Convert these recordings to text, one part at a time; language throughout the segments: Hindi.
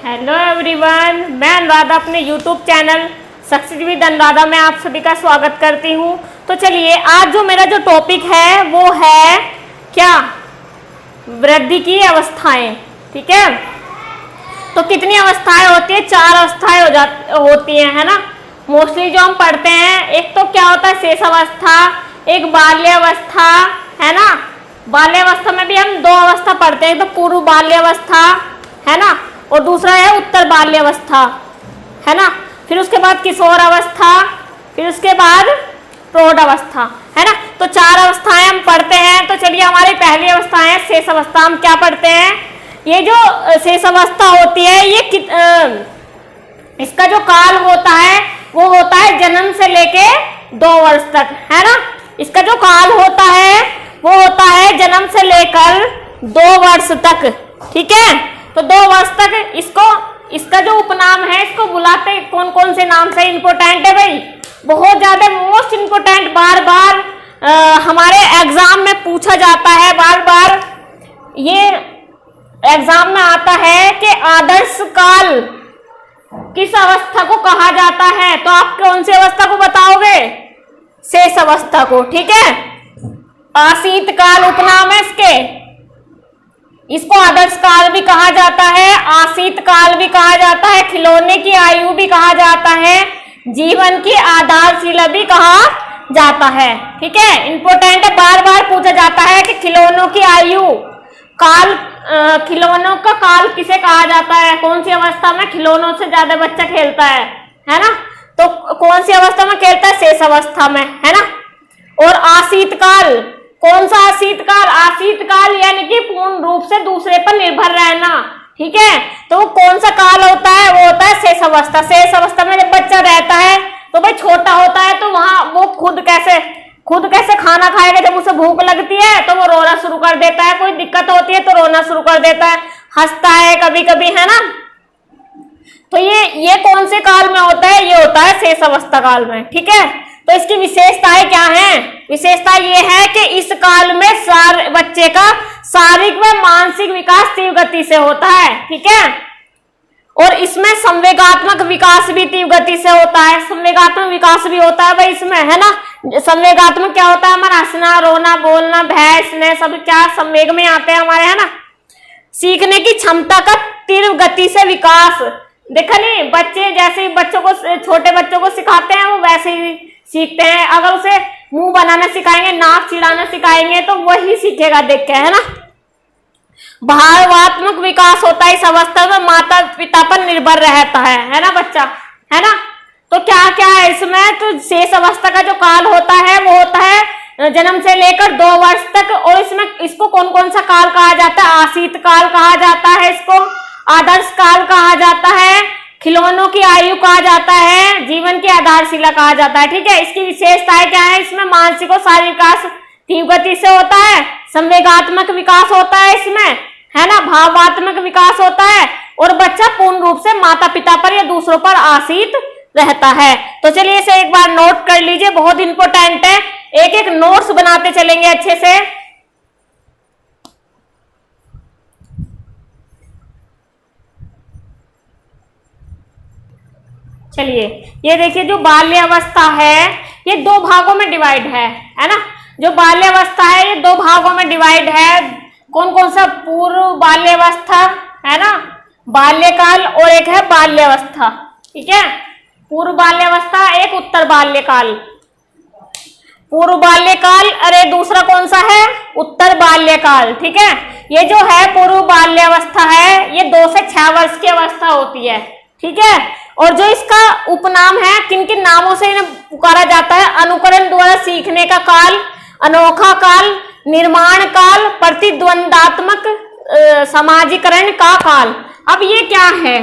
हेलो एवरीवन, मैं अनुराधा अपने YouTube channel success with Anuradha में आप सभी का स्वागत करती हूँ। तो चलिए आज जो मेरा जो टॉपिक है वो है क्या, वृद्धि की अवस्थाएं। ठीक है, तो कितनी अवस्थाएं होती है? 4 अवस्थाएं होती हैं, है ना। मोस्टली जो हम पढ़ते हैं, एक तो क्या होता है शेष अवस्था, एक बाल्य अवस्था, है ना। बाल्य अवस्था में भी हम 2 अवस्था पढ़ते हैं, तो पूर्व बाल्य अवस्था, है ना, और दूसरा है उत्तर बाल्य अवस्था, है ना। फिर उसके बाद किशोर अवस्था, फिर उसके बाद प्रौढ़ अवस्था, है ना। तो 4 अवस्थाएं हम पढ़ते हैं। तो चलिए हमारी पहली अवस्था है शेष अवस्था। हम क्या पढ़ते हैं? ये जो शेष अवस्था होती है, ये इसका जो काल होता है वो होता है जन्म से लेके 2 वर्ष तक, है ना। इसका जो काल होता है वो होता है जन्म से लेकर 2 वर्ष तक। ठीक है, तो 2 वर्ष तक इसका जो उपनाम है, इसको बुलाते कौन कौन से नाम से? इंपोर्टेंट है भाई, बहुत ज्यादा मोस्ट इंपोर्टेंट, बार बार हमारे एग्जाम में पूछा जाता है, बार बार ये एग्जाम में आता है कि आदर्श काल किस अवस्था को कहा जाता है। तो आप कौन सी अवस्था को बताओगे? शेष अवस्था को। ठीक है, आशीत काल उपनाम है इसके, इसको आदर्श काल भी कहा जाता है, आशीत काल भी कहा जाता है, खिलौने की आयु भी कहा जाता है, जीवन की आधारशिला भी कहा जाता है। ठीक है, इंपोर्टेंट है, बार बार पूछा जाता है कि खिलौनों की आयु काल, खिलौनों का काल किसे कहा जाता है? कौन सी अवस्था में खिलौनों से ज्यादा बच्चा खेलता है ना। तो कौन सी अवस्था में खेलता है? शेष अवस्था में, है ना। और आशीत काल, कौन सा आशीत काल? आशीत काल यानी कि पूर्ण रूप से दूसरे पर निर्भर रहना। ठीक है, तो कौन सा काल होता है? वो होता है शेष अवस्था। शेष अवस्था में जब बच्चा रहता है तो भाई छोटा होता है, तो वहां वो खुद कैसे खाना खाएगा? जब उसे भूख लगती है तो वो रोना शुरू कर देता है, कोई दिक्कत होती है तो रोना शुरू कर देता है, हंसता है कभी कभी, है ना। तो ये कौन से काल में होता है? ये होता है शेष अवस्था काल में। ठीक है, तो इसकी विशेषताएं क्या हैं? विशेषता ये है कि इस काल में बच्चे का शारीरिक व मानसिक विकास तीव्र गति से होता है। ठीक है, और इसमें संवेगात्मक विकास भी तीव्र गति से होता है। संवेगात्मक विकास भी होता है भाई इसमें, है ना। संवेगात्मक क्या होता है? हमारा हंसना, रोना, बोलना, भय, स्नेह, सब क्या संवेग में आते हैं हमारे, है ना। सीखने की क्षमता का तीव्र गति से विकास, देखा नहीं, बच्चे जैसे बच्चों को, छोटे बच्चों को सिखाते हैं वो वैसे ही सीखते हैं। अगर उसे मुंह बनाना सिखाएंगे, नाक चिढ़ाना सिखाएंगे तो वही सीखेगा देख के, है ना। भावात्मक विकास होता है इस अवस्था में, माता पिता पर निर्भर रहता है ना बच्चा, है ना। तो क्या क्या है इसमें? तो शेष अवस्था का जो काल होता है वो होता है जन्म से लेकर 2 वर्ष तक। और इसको कौन कौन सा काल कहा जाता है? आशीत काल कहा जाता है, इसको आदर्श काल कहा जाता है, खिलौनों की आयु कहा जाता है, जीवन की आधारशिला कहा जाता है। ठीक है, इसकी विशेषताएं क्या है? इसमें मानसिक और शारीरिक विकास तीव्र गति से होता है, संवेगात्मक विकास होता है इसमें, है ना, भावात्मक विकास होता है, और बच्चा पूर्ण रूप से माता पिता पर या दूसरों पर आश्रित रहता है। तो चलिए इसे एक बार नोट कर लीजिए, बहुत इंपॉर्टेंट है, एक एक नोट्स बनाते चलेंगे अच्छे से। चलिए ये देखिए, जो बाल्य अवस्था है ये 2 भागों में डिवाइड है ना। जो बाल्य अवस्था है ये 2 भागों में डिवाइड है। कौन कौन सा? पूर्व बाल्य अवस्था, है ना, बाल्यकाल, और एक है बाल्यावस्था। ठीक है, पूर्व बाल्यावस्था, एक उत्तर बाल्यकाल। पूर्व बाल्यकाल, अरे दूसरा कौन सा है? उत्तर बाल्यकाल। ठीक है, ये जो है पूर्व बाल्यावस्था है, ये 2 से 6 वर्ष की अवस्था होती है। ठीक है, और जो इसका उपनाम है, किन किन नामों से इन्हें पुकारा जाता है? अनुकरण द्वारा सीखने का काल, अनोखा काल, निर्माण काल, प्रतिद्वंदात्मक समाजीकरण का काल। अब ये क्या है?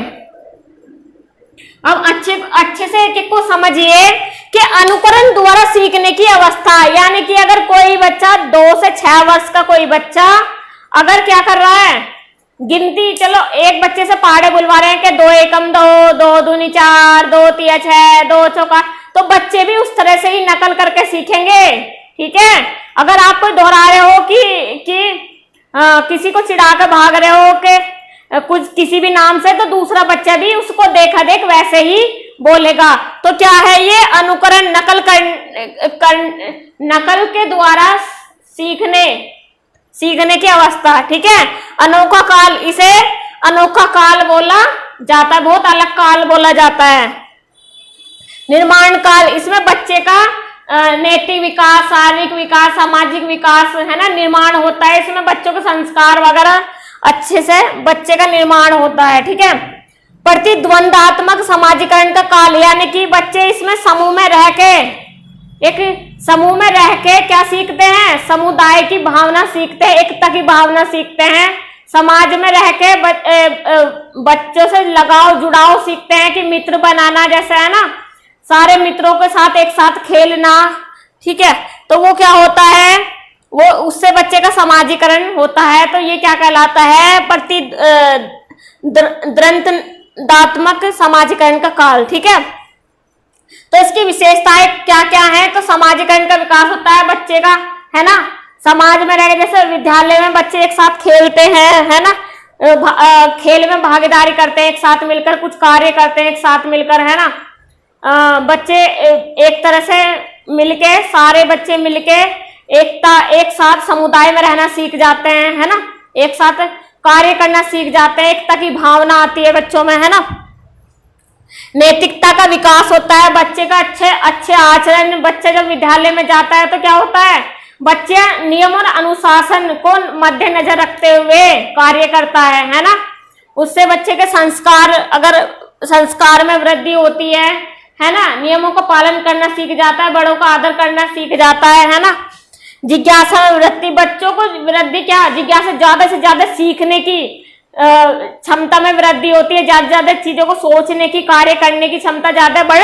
अब अच्छे से एक एक को समझिए कि अनुकरण द्वारा सीखने की अवस्था, यानी कि अगर कोई बच्चा 2 से 6 वर्ष का कोई बच्चा अगर क्या कर रहा है, गिनती, चलो एक बच्चे से पहाड़े बुलवा रहे हैं कि 2 एकम 2, 2 दूनी 4, 2 तिया 6, 2 चौका, तो बच्चे भी उस तरह से ही नकल करके सीखेंगे। ठीक है, अगर आप कोई दोहरा रहे हो कि किसी को चिढ़ा कर भाग रहे हो कि कुछ किसी भी नाम से, तो दूसरा बच्चा भी उसको देखा देख वैसे ही बोलेगा। तो क्या है ये? अनुकरण, नकल के द्वारा सीखने की अवस्था। ठीक है, अनोखा काल, इसे अनोखा काल बोला जाता है, बहुत अलग काल बोला जाता है। निर्माण काल, इसमें बच्चे का नैतिक विकास, शारीरिक विकास, सामाजिक विकास है ना, निर्माण होता है। इसमें बच्चों के संस्कार वगैरह अच्छे से बच्चे का निर्माण होता है। ठीक है, प्रतिद्वंदात्मक समाजीकरण का काल, यानी कि बच्चे इसमें समूह में रह के, एक समूह में रह के क्या सीखते हैं? समुदाय की भावना सीखते हैं, एकता की भावना सीखते हैं। समाज में रह के बच्चों से लगाव जुड़ाव सीखते हैं कि मित्र बनाना, जैसे है ना, सारे मित्रों के साथ एक साथ खेलना। ठीक है, तो वो क्या होता है? वो उससे बच्चे का समाजीकरण होता है। तो ये क्या कहलाता है? प्रतिद्वंदात्मक समाजीकरण का काल। ठीक है, तो इसकी विशेषताएं क्या क्या है? तो समाजीकरण का विकास होता है बच्चे का, है ना, समाज में रह, जैसे विद्यालय में बच्चे एक साथ खेलते हैं, है ना, खेल में भागीदारी करते हैं, एक साथ मिलकर कुछ कार्य करते हैं, एक साथ मिलकर, है ना, बच्चे एक तरह से मिलके, सारे बच्चे मिलके एक साथ समुदाय में रहना सीख जाते हैं, है ना, एक साथ कार्य करना सीख जाते हैं, एकता की भावना आती है बच्चों में, है ना। नैतिकता का विकास होता है, बच्चे का अच्छे आचरण, बच्चे जब विद्यालय में जाता है तो क्या होता है? बच्चे नियम और अनुशासन को मद्देनजर रखते हुए कार्य करता है ना। उससे बच्चे के संस्कार, अगर संस्कार में वृद्धि होती है ना, नियमों का पालन करना सीख जाता है, बड़ों का आदर करना सीख जाता है ना। जिज्ञासा वृत्ति, बच्चों को वृद्धि क्या? जिज्ञासा, ज्यादा से ज्यादा सीखने की क्षमता में वृद्धि होती है, ज्यादा ज्यादा चीजों को सोचने की, कार्य करने की क्षमता ज्यादा बढ़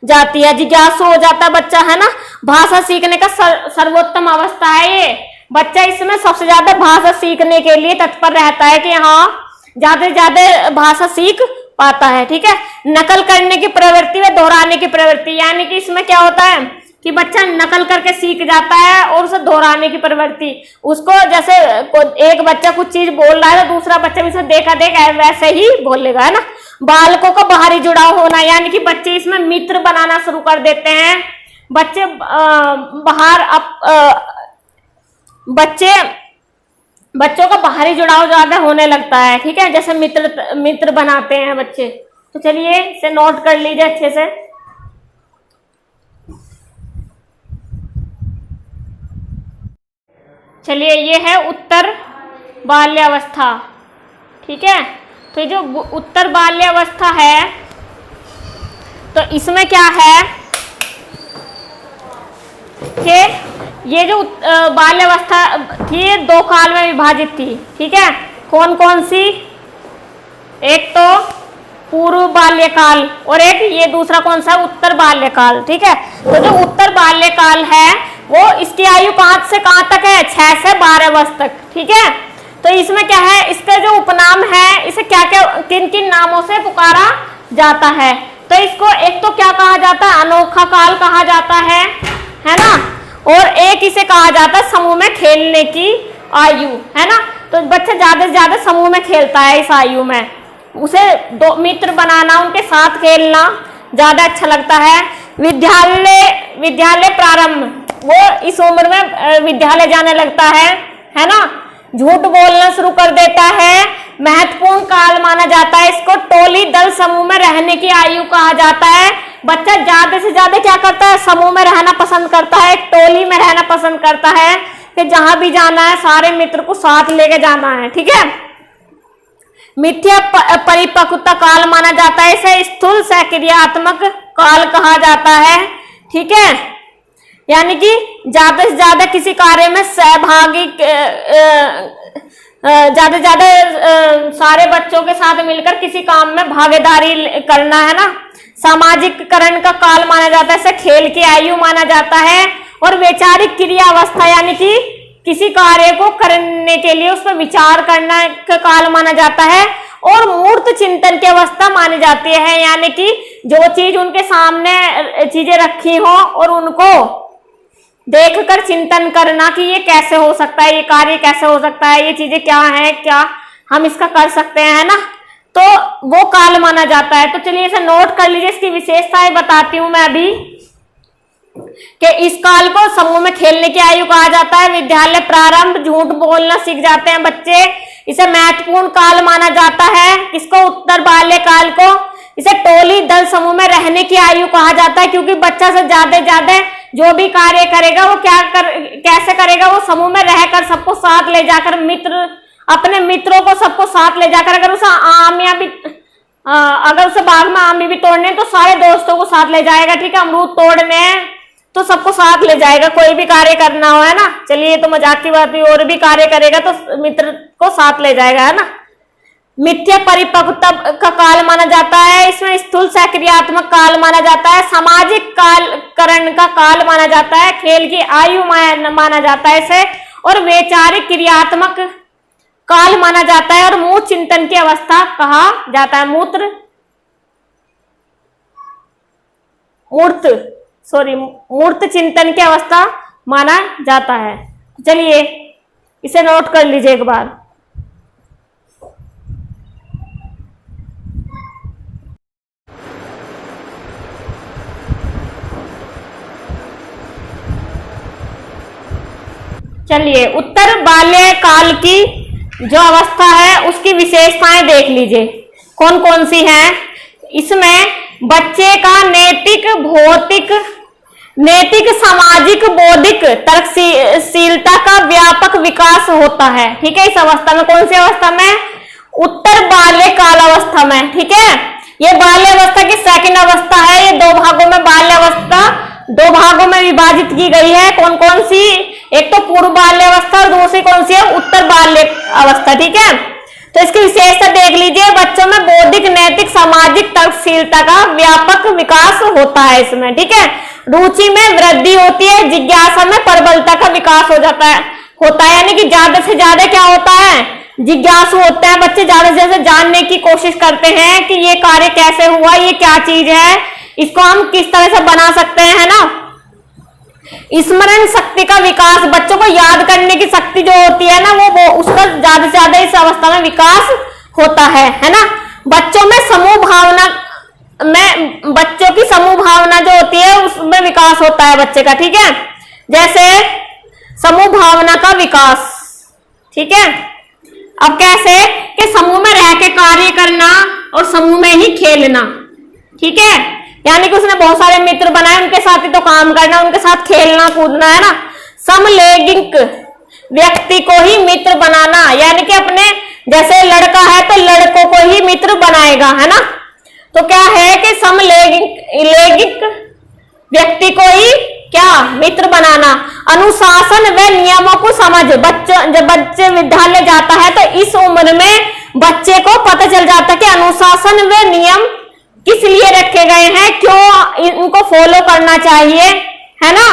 जाती है, जिज्ञासु हो जाता है बच्चा, है ना। भाषा सीखने का सर्वोत्तम अवस्था है ये। बच्चा इसमें सबसे ज्यादा भाषा सीखने के लिए तत्पर रहता है कि हाँ ज्यादा से ज्यादा भाषा सीख पाता है। ठीक है, नकल करने की प्रवृत्ति व दोहराने की प्रवृत्ति, यानी कि इसमें क्या होता है कि बच्चा नकल करके सीख जाता है और उसे दोहराने की प्रवृत्ति, उसको जैसे एक बच्चा कुछ चीज बोल रहा है तो दूसरा बच्चा भी उसे देखा देख वैसे ही बोलेगा, है ना। बालकों का बाहरी जुड़ाव होना, यानी कि बच्चे इसमें मित्र बनाना शुरू कर देते हैं। बच्चे बच्चों का बाहरी जुड़ाव ज्यादा होने लगता है। ठीक है, जैसे मित्र बनाते हैं बच्चे। तो चलिए इसे नोट कर लीजिए अच्छे से। चलिए, ये है उत्तर बाल्यावस्था। ठीक है, तो ये जो उत्तर बाल्यावस्था है तो इसमें क्या है कि ये जो बाल्यावस्था थी ये दो काल में विभाजित थी। ठीक है, कौन कौन सी? एक तो पूर्व बाल्यकाल और एक ये दूसरा कौन सा? उत्तर बाल्यकाल। ठीक है, तो जो उत्तर बाल्यकाल है वो इसकी आयु 5 से कहां तक है? 6 से 12 वर्ष तक। ठीक है, तो इसमें क्या है? इसका जो उपनाम है, इसे क्या क्या किन किन नामों से पुकारा जाता है? तो इसको एक तो क्या कहा जाता है? अनोखा काल कहा जाता है ना। और एक इसे कहा जाता है समूह में खेलने की आयु, है ना। तो बच्चा ज्यादा से ज्यादा समूह में खेलता है इस आयु में, उसे दो मित्र बनाना, उनके साथ खेलना ज्यादा अच्छा लगता है। विद्यालय प्रारंभ, वो इस उम्र में विद्यालय जाने लगता है ना। झूठ बोलना शुरू कर देता है, महत्वपूर्ण काल माना जाता है इसको। टोली दल समूह में रहने की आयु कहा जाता है। बच्चा ज्यादा से ज्यादा क्या करता है? समूह में रहना पसंद करता है, टोली में रहना पसंद करता है कि जहां भी जाना है सारे मित्र को साथ लेके जाना है। ठीक है, मिथ्या परिपक्वता काल माना जाता है, इसे स्थूल सक्रियात्मक काल कहा जाता है। ठीक है, यानी कि ज्यादा से ज्यादा किसी कार्य में सहभागी, ज्यादा से ज्यादा सारे बच्चों के साथ मिलकर किसी काम में भागीदारी करना, है ना। सामाजिककरण का काल माना जाता है, इसे खेल की आयु माना जाता है। और वैचारिक क्रिया अवस्था, यानी कि किसी कार्य को करने के लिए उस पर विचार करना का काल माना जाता है। और मूर्त चिंतन की अवस्था मानी जाती है, यानी कि जो चीज उनके सामने चीजें रखी हो और उनको देखकर चिंतन करना कि ये कैसे हो सकता है, ये कार्य कैसे हो सकता है, ये चीजें क्या है, क्या हम इसका कर सकते हैं, है ना, तो वो काल माना जाता है। तो चलिए इसे नोट कर लीजिए, इसकी विशेषताएं बताती हूं मैं अभी कि इस काल को समूह में खेलने की आयु कहा जाता है। विद्यालय प्रारंभ, झूठ बोलना सीख जाते हैं बच्चे, इसे महत्वपूर्ण काल माना जाता है। किसको? उत्तर बाल्यकाल को। इसे टोली दल समूह में रहने की आयु कहा जाता है, क्योंकि बच्चा से ज्यादा जो भी कार्य करेगा वो कैसे करेगा, वो समूह में रहकर सबको साथ ले जाकर, अपने मित्रों को सबको साथ ले जाकर, अगर उसे बाग में आमी भी तोड़ने तो सारे दोस्तों को साथ ले जाएगा, ठीक है, अमरूद तोड़ने तो सबको साथ ले जाएगा, कोई भी कार्य करना हो, है ना। चलिए ये तो मजाक की बात हुई, और भी कार्य करेगा तो मित्र को साथ ले जाएगा, है ना। मिथ्या परिपक्वता का काल माना जाता है, इसमें स्थूल सक्रियात्मक काल माना जाता है, सामाजिक कालकरण का काल माना जाता है, खेल की आयु माना जाता है इसे, और वैचारिक क्रियात्मक काल माना जाता है, और मूर्त चिंतन की अवस्था कहा जाता है। मूर्त चिंतन की अवस्था माना जाता है। चलिए इसे नोट कर लीजिए एक बार। चलिए उत्तर बाल्यकाल की जो अवस्था है उसकी विशेषताएं देख लीजिए कौन कौन सी हैं। इसमें बच्चे का नैतिक सामाजिक बौद्धिक तर्कशीलता का व्यापक विकास होता है, ठीक है। इस अवस्था में, कौन सी अवस्था में? उत्तर बाल्यकाल अवस्था में, ठीक है। ये बाल्यावस्था की सेकंड अवस्था है। ये दो भागों में बाल्यावस्था दो भागों में विभाजित की गई है। कौन कौन सी? एक तो पूर्व बाल्यावस्था और दूसरी कौन सी है? उत्तर बाल्य अवस्था, ठीक है। तो इसकी विशेषता देख लीजिए। बच्चों में बौद्धिक, नैतिक, सामाजिक तर्कशीलता का व्यापक विकास होता है इसमें, ठीक है। रुचि में वृद्धि होती है, जिज्ञासा में प्रबलता का विकास होता है, यानी कि ज्यादा से ज्यादा क्या होता है? जिज्ञासु होते हैं बच्चे, ज्यादा से ज्यादा जानने की कोशिश करते हैं कि ये कार्य कैसे हुआ, ये क्या चीज है, इसको हम किस तरह से बना सकते हैं, है ना। स्मरण शक्ति का विकास, बच्चों को याद करने की शक्ति जो होती है ना, वो उसका ज्यादा से ज्यादा इस अवस्था में विकास होता है ना। बच्चों की समूह भावना जो होती है उसमें विकास होता है बच्चे का, ठीक है। जैसे समूह भावना का विकास, ठीक है। अब कैसे? कि समूह में रह के कार्य करना और समूह में ही खेलना, ठीक है। यानी कि उसने बहुत सारे मित्र बनाए, उनके साथ ही तो काम करना, उनके साथ खेलना कूदना, है ना। समलैंगिक व्यक्ति को ही मित्र बनाना, यानी कि अपने जैसे लड़का है तो लड़कों को ही मित्र बनाएगा, है ना। तो क्या है कि समलैंगिक व्यक्ति को ही क्या? मित्र बनाना। अनुशासन व नियमों को समझ, जब बच्चे विद्यालय जाता है तो इस उम्र में बच्चे को पता चल जाता है कि अनुशासन व नियम किस लिए रखे गए हैं, क्यों इनको फॉलो करना चाहिए, है ना।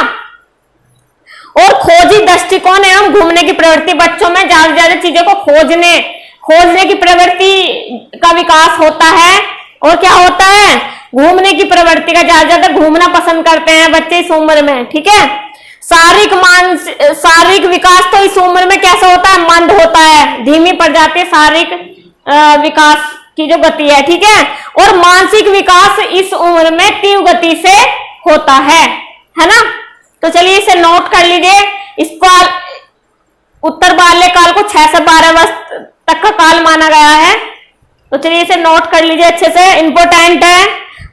और खोजी दृष्टिकोण एवं घूमने की प्रवृत्ति, बच्चों में ज्यादा से ज्यादा चीजों को खोजने की प्रवृत्ति का विकास होता है। और क्या होता है? घूमने की प्रवृत्ति का, ज्यादा ज्यादा घूमना पसंद करते हैं बच्चे इस उम्र में, ठीक है। शारीरिक विकास तो इस उम्र में कैसा होता है? मंद होता है, धीमी पड़ जाती है शारीरिक विकास की जो गति है, ठीक है। और मानसिक विकास इस उम्र में तीव्र गति से होता है ना। तो चलिए इसे नोट कर लीजिए। इसको उत्तर बाल्यकाल को 6 से 12 वर्ष तक का काल माना गया है। तो चलिए इसे नोट कर लीजिए अच्छे से, इंपॉर्टेंट है।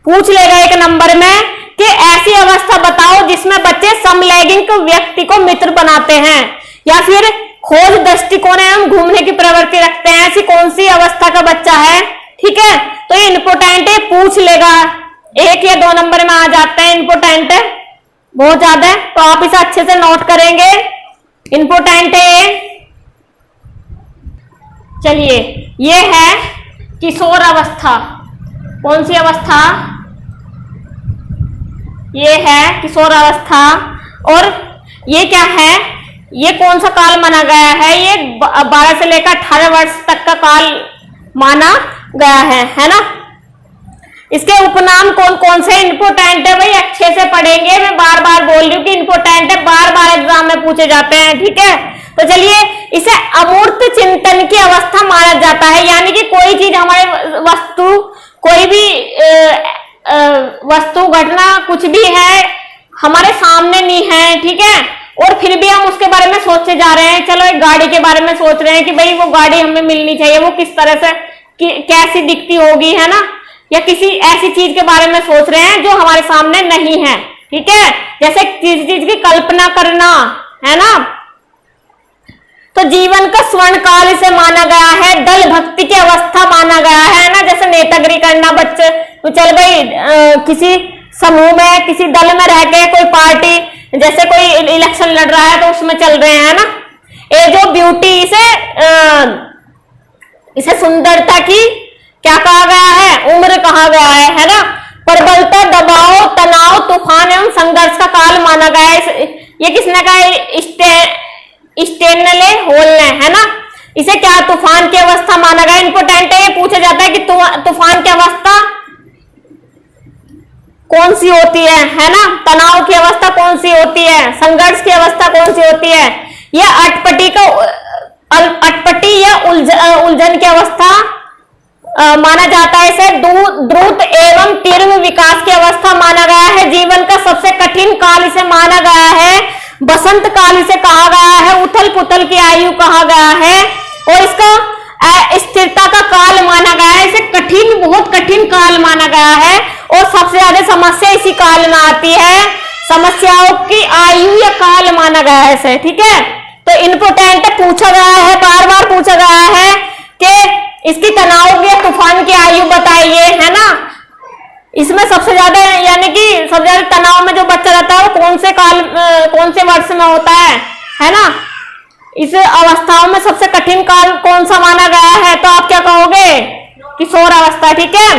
पूछ लेगा एक नंबर में कि ऐसी अवस्था बताओ जिसमें बच्चे समलैंगिक व्यक्ति को मित्र बनाते हैं या फिर खोज दृष्टिकोण एवं घूमने की प्रवृत्ति रखते हैं, ऐसी कौन सी अवस्था का बच्चा है, ठीक है। तो ये इंपॉर्टेंट है, पूछ लेगा। 1 या 2 नंबर में आ जाते हैं, इंपॉर्टेंट है बहुत ज्यादा, तो आप इसे अच्छे से नोट करेंगे, इंपॉर्टेंट है। चलिए ये है किशोर अवस्था। कौन सी अवस्था? ये है किशोर अवस्था। और ये क्या है? ये कौन सा काल माना गया है? ये 12 से लेकर 18 वर्ष तक का काल माना गया है ना। इसके उपनाम कौन कौन से? इंपॉर्टेंट है भाई, अच्छे से पढ़ेंगे। मैं बार बार बोल रही हूँ कि इंपॉर्टेंट है, बार बार एग्जाम में पूछे जाते हैं, ठीक है। तो चलिए इसे अमूर्त चिंतन की अवस्था माना जाता है। यानी कि कोई चीज हमारे वस्तु, कोई भी वस्तु, घटना, कुछ भी है हमारे सामने नहीं है, ठीक है, और फिर भी हम उसके बारे में सोचते जा रहे हैं। चलो एक गाड़ी के बारे में सोच रहे हैं कि भाई वो गाड़ी हमें मिलनी चाहिए, वो किस तरह से कैसी दिखती होगी, है ना, या किसी ऐसी चीज के बारे में सोच रहे हैं जो हमारे सामने नहीं है, ठीक है, जैसे किसी चीज की कल्पना करना, है ना। तो जीवन का स्वर्ण काल इसे माना गया है, दल भक्ति की अवस्था माना गया है ना, जैसे नेतागिरी करना, बच्चे तो चल भाई किसी समूह में, किसी दल में रह के कोई पार्टी, जैसे कोई इलेक्शन लड़ रहा है तो उसमें चल रहे हैं ना। एज ऑफ ब्यूटी, इसे सुंदरता की क्या कहा गया है, उम्र कहा गया है ना। प्रबलता, दबाव, तनाव, तूफान एवं संघर्ष का काल माना गया है। ये किसने कहा, स्टेनले होल ने, है ना। इसे क्या तूफान की अवस्था माना गया। इंपोर्टेंट है, ये पूछा जाता है कि तूफान की अवस्था कौन सी होती है ना, तनाव की अवस्था कौन सी होती है, संघर्ष की अवस्था कौन सी होती है। यह अटपटी या उलझन की अवस्था माना जाता है। इसे द्रुत एवं तीव्र विकास की अवस्था माना गया है। जीवन का सबसे कठिन काल इसे माना गया है। बसंत काल इसे कहा गया है। उथल पुथल की आयु कहा गया है, और इसका स्थिरता का काल माना गया है। इसे कठिन, बहुत कठिन काल माना गया है, और सबसे ज्यादा समस्या इसी काल में आती है। समस्याओं की आयु या काल माना गया है इसे, ठीक है। तो इंपोर्टेंट पूछा गया है, बार बार पूछा गया है कि इसकी तनाव या तूफान की आयु बताइए, है ना। इसमें सबसे ज्यादा, यानी कि सबसे ज्यादा तनाव में जो बच्चा रहता है वो कौन से वर्ष में होता है ना। इस अवस्थाओं में सबसे कठिन काल कौन सा माना गया है, तो आप क्या कहोगे, किशोर अवस्था, ठीक है।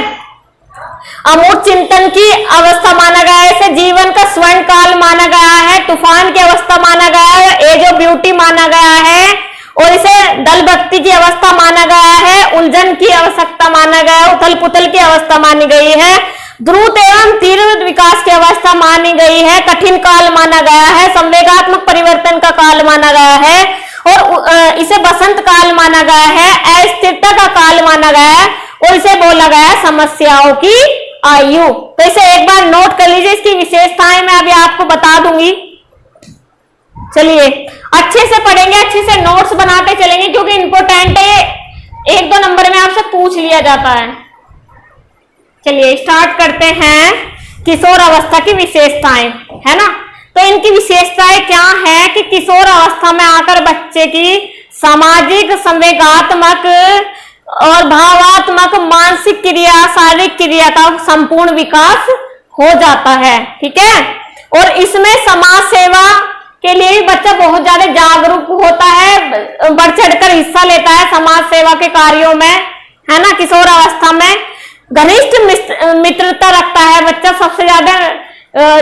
अमूर्त चिंतन की अवस्था माना गया है। इसे जीवन का स्वर्ण काल माना गया है। तूफान की अवस्था माना गया है। एज ऑफ ब्यूटी माना गया है, और इसे दल भक्ति की अवस्था माना गया है। उलझन की आवश्यकता माना गया है। उथल पुथल की अवस्था मानी गई है। द्रुत एवं तीव्र विकास की अवस्था मानी गई है। कठिन काल माना गया है। संवेगात्मक परिवर्तन का काल माना गया है, और इसे बसंत काल माना गया है। अस्थिरता का काल माना गया है, और इसे बोला गया है समस्याओं की आयु। तो इसे एक बार नोट कर लीजिए, इसकी विशेषताएं मैं अभी आपको बता दूंगी। चलिए अच्छे से पढ़ेंगे, अच्छे से नोट्स बनाते चलेंगे, क्योंकि इंपोर्टेंट है, 1-2 नंबर में आपसे पूछ लिया जाता है। चलिए स्टार्ट करते हैं। किशोर अवस्था की विशेषताएं, है ना। तो इनकी विशेषताएं क्या है कि किशोर अवस्था में आकर बच्चे की सामाजिक, संवेगात्मक और भावात्मक, मानसिक क्रिया, शारीरिक क्रिया का संपूर्ण विकास हो जाता है, ठीक है। और इसमें समाज सेवा के लिए भी बच्चा बहुत ज्यादा जागरूक होता है, बढ़ चढ़कर हिस्सा लेता है समाज सेवा के कार्यों में, है ना। किशोर अवस्था में घनिष्ठ मित्रता रखता है बच्चा। सबसे ज्यादा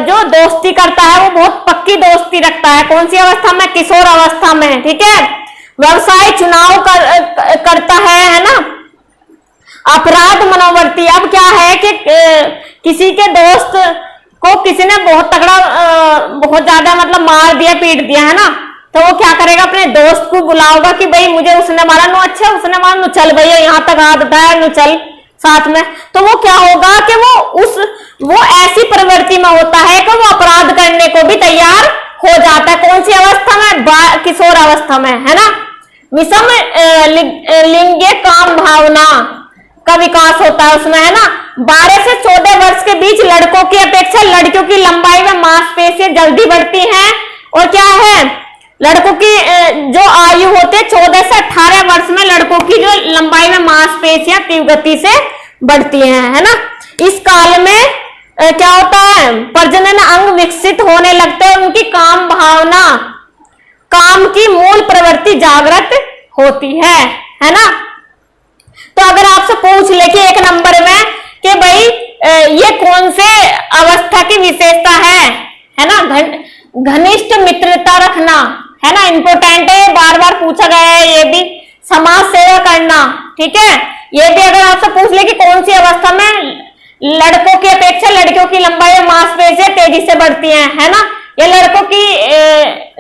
जो दोस्ती करता है वो बहुत पक्की दोस्ती रखता है। कौन सी अवस्था में, किशोर अवस्था में, ठीक है। व्यवसाय चुनाव करता है ना। अपराध मनोवृत्ति, अब क्या है कि किसी के दोस्त को किसी ने बहुत तगड़ा, बहुत ज्यादा मतलब मार दिया, पीट दिया, है ना, तो वो क्या करेगा, अपने दोस्त को बुलाओगा कि भाई मुझे उसने मारा, नो अच्छा उसने मारा, नो चल भैया यहाँ तक हाथ उठाया, नो चल साथ में। तो वो क्या होगा कि वो ऐसी प्रवृत्ति में होता है कि वो अपराध करने को भी तैयार हो जाता है। कौन सी अवस्था में, किशोर अवस्था में, है ना। विषम लिंगीय काम भावना का विकास होता है उसमें, है ना। 12 से 14 वर्ष के बीच लड़कों की अपेक्षा लड़कियों की लंबाई में मांसपेशियां जल्दी बढ़ती हैं, और क्या है, लड़कों की जो आयु होती है 14 से 18 वर्ष में लड़कों की जो लंबाई में मांसपेशियां तीव्र गति से बढ़ती हैं, है ना। इस काल में क्या होता है, प्रजनन अंग विकसित होने लगते हैं, उनकी काम भावना, काम की मूल प्रवृत्ति जागृत होती है ना। तो अगर आपसे पूछ ले कि 1 नंबर में कि भाई ये कौन से अवस्था की विशेषता है ना, घनिष्ठ मित्रता रखना, है ना, इंपोर्टेंट है, बार बार पूछा गया है। ये भी समाज सेवा करना, ठीक है। ये भी अगर आपसे पूछ ले कि कौन सी अवस्था में लड़कों की अपेक्षा लड़कियों की लंबाई और मांसपेशियां तेजी से बढ़ती हैं, है ना, ये लड़कों की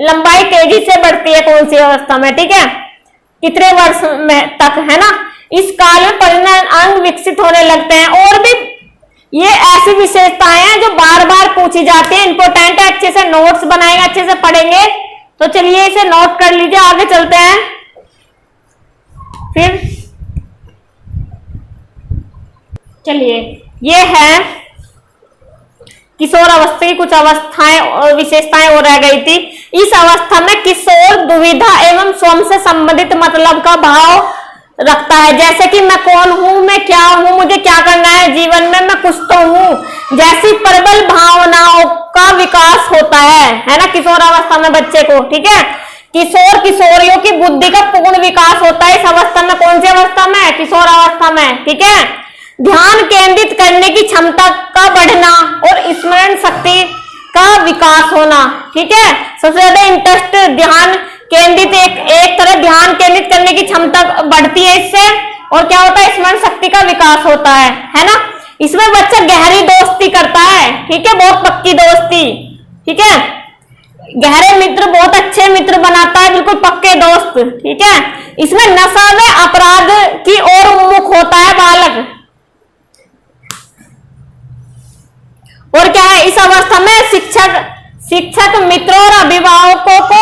लंबाई तेजी से बढ़ती है कौन सी अवस्था में, ठीक है। कितने वर्ष में तक, है ना। इस काल में प्रजनन अंग विकसित होने लगते हैं। और भी ये ऐसी विशेषताएं हैं जो बार बार पूछी जाती है, इंपॉर्टेंट है, अच्छे से नोट्स बनाएंगे, अच्छे से पढ़ेंगे। तो चलिए इसे नोट कर लीजिए, आगे चलते हैं। फिर चलिए, ये है किशोर अवस्था की कुछ अवस्थाएं और विशेषताएं और रह गई थी। इस अवस्था में किशोर दुविधा एवं स्वयं से संबंधित मतलब का भाव रखता है, जैसे कि मैं कौन हूं, मैं क्या हूं, मुझे क्या करना है जीवन में, मैं कुछ तो हूं, जैसी प्रबल भावनाओं का विकास होता है ना, किशोर अवस्था में बच्चे को। ठीक है, किशोर किशोरियों की बुद्धि का पूर्ण विकास होता है इस अवस्था में। कौन सी अवस्था में? किशोर अवस्था में। ठीक है, ध्यान केंद्रित करने की क्षमता का बढ़ना और स्मरण शक्ति का विकास होना। ठीक है, सबसे ज्यादा इंटरेस्ट ध्यान केंद्रित, एक तरह ध्यान केंद्रित करने की क्षमता बढ़ती है इससे, और क्या होता है, स्मरण शक्ति का विकास होता है ना। इसमें बच्चा गहरी दोस्ती करता है। ठीक है, बहुत पक्की दोस्ती। ठीक है, गहरे मित्र, बहुत अच्छे मित्र बनाता है, बिल्कुल पक्के दोस्त। ठीक है, इसमें नशा व अपराध की ओर उन्मुख होता है बालक। और क्या है, इस अवस्था में शिक्षक मित्रों और अभिभावकों को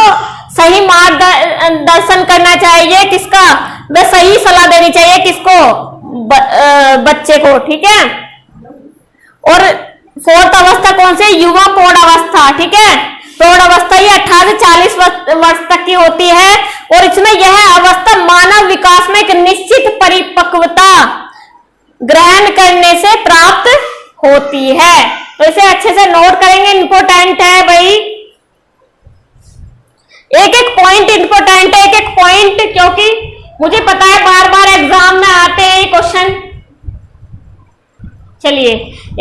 सही मार्गदर्शन करना चाहिए। किसका? वे सही सलाह देनी चाहिए, किसको? बच्चे को। ठीक है, और फोर्थ अवस्था कौन सी? युवा प्रौढ़ अवस्था। ठीक है, प्रौढ़ अवस्था ये 18 से 40 वर्ष तक की होती है, और इसमें यह अवस्था मानव विकास में एक निश्चित परिपक्वता ग्रहण करने से प्राप्त होती है। तो इसे अच्छे से नोट करेंगे, इंपॉर्टेंट है भाई, एक एक पॉइंट इंपॉर्टेंट है, एक एक पॉइंट, क्योंकि मुझे पता है बार बार एग्जाम में आते हैं ये क्वेश्चन। चलिए,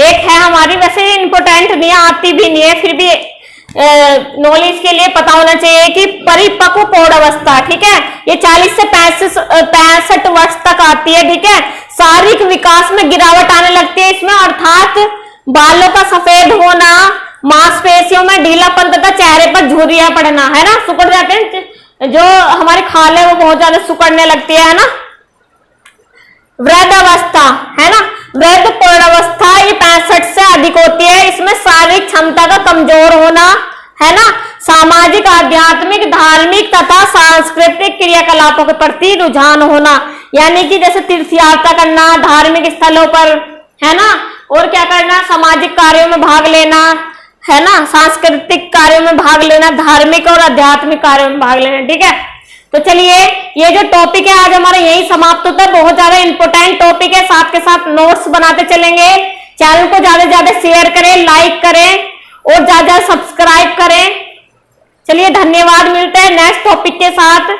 एक है हमारी, वैसे इंपॉर्टेंट नहीं आती भी नहीं है, फिर भी नॉलेज के लिए पता होना चाहिए कि परिपक्व प्रौढ़ अवस्था। ठीक है, ये 40 से 65 वर्ष तक आती है। ठीक है, शारीरिक विकास में गिरावट आने लगती है इसमें, अर्थात बालों का सफेद होना, मांसपेशियों में ढीलापन तथा चेहरे पर झुर्रियां पड़ना, है ना, सुकड़ जाते हैं, जो हमारी खाल है वो बहुत ज्यादा सुकड़ने लगती है ना। वृद्ध अवस्था, है ना, वृद्ध प्रौढ़ अवस्था ये 65 से अधिक होती है। इसमें शारीरिक क्षमता का कमजोर होना, है ना, सामाजिक, आध्यात्मिक, धार्मिक तथा सांस्कृतिक क्रियाकलापों के प्रति रुझान होना, यानी कि जैसे तीर्थयात्रा करना, धार्मिक स्थलों पर, है ना, और क्या करना, सामाजिक कार्यों में भाग लेना, है ना, सांस्कृतिक कार्यों में भाग लेना, धार्मिक और आध्यात्मिक कार्यों में भाग लेना। ठीक है, तो चलिए ये जो टॉपिक है आज हमारा यही समाप्त होता है। बहुत ज्यादा इंपॉर्टेंट टॉपिक है, साथ के साथ नोट्स बनाते चलेंगे। चैनल को ज्यादा से ज्यादा शेयर करें, लाइक करें और ज्यादा सब्सक्राइब करें। चलिए धन्यवाद, मिलते हैं नेक्स्ट टॉपिक के साथ।